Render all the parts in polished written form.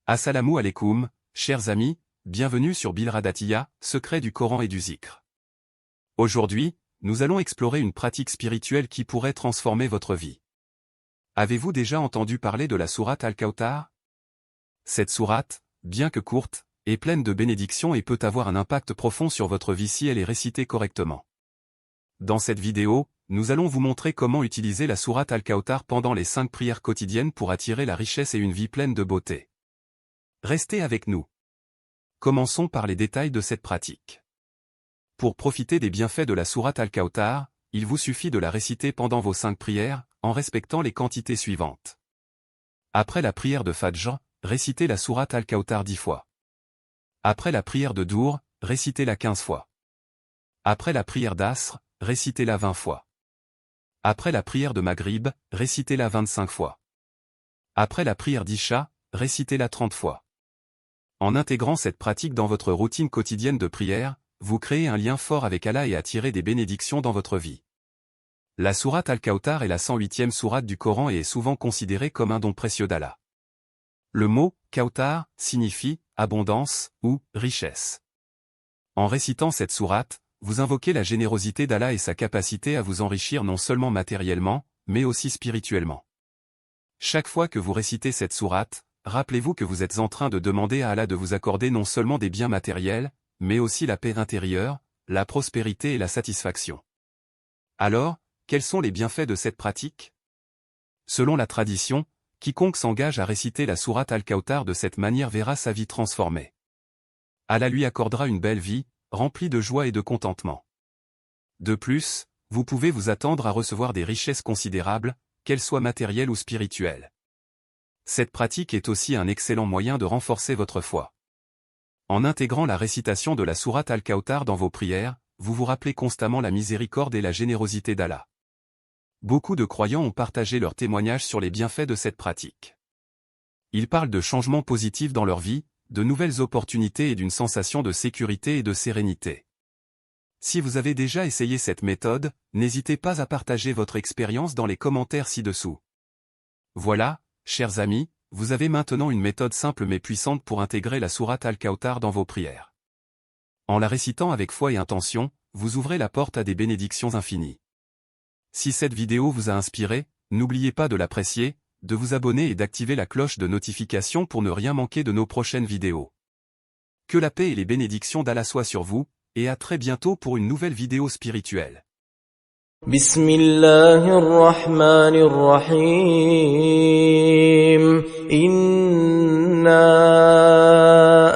Assalamu alaikum, chers amis, bienvenue sur Bilradatiya, secret du Coran et du Zikr. Aujourd'hui, nous allons explorer une pratique spirituelle qui pourrait transformer votre vie. Avez-vous déjà entendu parler de la sourate Al-Kawthar? Cette sourate, bien que courte, est pleine de bénédictions et peut avoir un impact profond sur votre vie si elle est récitée correctement. Dans cette vidéo, nous allons vous montrer comment utiliser la sourate Al-Kawthar pendant les 5 prières quotidiennes pour attirer la richesse et une vie pleine de beauté. Restez avec nous. Commençons par les détails de cette pratique. Pour profiter des bienfaits de la sourate Al-Kawthar, il vous suffit de la réciter pendant vos 5 prières, en respectant les quantités suivantes. Après la prière de Fajr, récitez la sourate Al-Kawthar 10 fois. Après la prière de Dour, récitez-la 15 fois. Après la prière d'Asr, récitez-la 20 fois. Après la prière de Maghrib, récitez-la 25 fois. Après la prière d'Isha, récitez-la 30 fois. En intégrant cette pratique dans votre routine quotidienne de prière, vous créez un lien fort avec Allah et attirez des bénédictions dans votre vie. La sourate Al-Kawthar est la 108e sourate du Coran et est souvent considérée comme un don précieux d'Allah. Le mot « Kawthar » signifie « abondance » ou « richesse ». En récitant cette sourate, vous invoquez la générosité d'Allah et sa capacité à vous enrichir non seulement matériellement, mais aussi spirituellement. Chaque fois que vous récitez cette sourate, rappelez-vous que vous êtes en train de demander à Allah de vous accorder non seulement des biens matériels, mais aussi la paix intérieure, la prospérité et la satisfaction. Alors, quels sont les bienfaits de cette pratique? Selon la tradition, quiconque s'engage à réciter la sourate Al-Kawthar de cette manière verra sa vie transformée. Allah lui accordera une belle vie, remplie de joie et de contentement. De plus, vous pouvez vous attendre à recevoir des richesses considérables, qu'elles soient matérielles ou spirituelles. Cette pratique est aussi un excellent moyen de renforcer votre foi. En intégrant la récitation de la sourate Al-Kawthar dans vos prières, vous vous rappelez constamment la miséricorde et la générosité d'Allah. Beaucoup de croyants ont partagé leurs témoignages sur les bienfaits de cette pratique. Ils parlent de changements positifs dans leur vie, de nouvelles opportunités et d'une sensation de sécurité et de sérénité. Si vous avez déjà essayé cette méthode, n'hésitez pas à partager votre expérience dans les commentaires ci-dessous. Voilà, chers amis, vous avez maintenant une méthode simple mais puissante pour intégrer la sourate Al-Kawthar dans vos prières. En la récitant avec foi et intention, vous ouvrez la porte à des bénédictions infinies. Si cette vidéo vous a inspiré, n'oubliez pas de l'apprécier, de vous abonner et d'activer la cloche de notification pour ne rien manquer de nos prochaines vidéos. Que la paix et les bénédictions d'Allah soient sur vous, et à très bientôt pour une nouvelle vidéo spirituelle. بسم الله الرحمن الرحيم إنا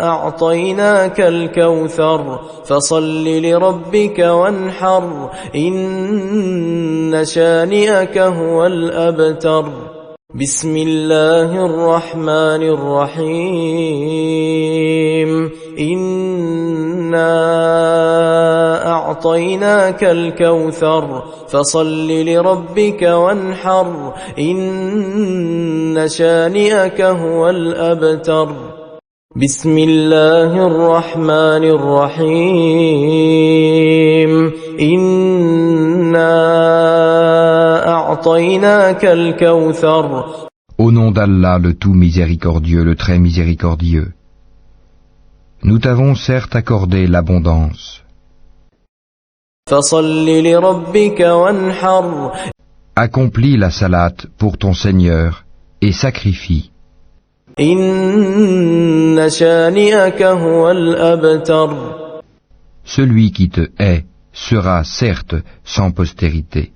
أعطيناك الكوثر فصل لربك وانحر إن شانئك هو الأبتر بسم الله الرحمن الرحيم إنا أعطيناك الكوثر فصل لربك وانحر إن شانئك هو الأبتر بسم الله الرحمن الرحيم إنا أعطيناك الكوثر Au nom d'Allah, le tout miséricordieux, le très miséricordieux. Nous t'avons certes accordé l'abondance. Accomplis la salate pour ton Seigneur et sacrifie. Celui qui te hait sera certes sans postérité.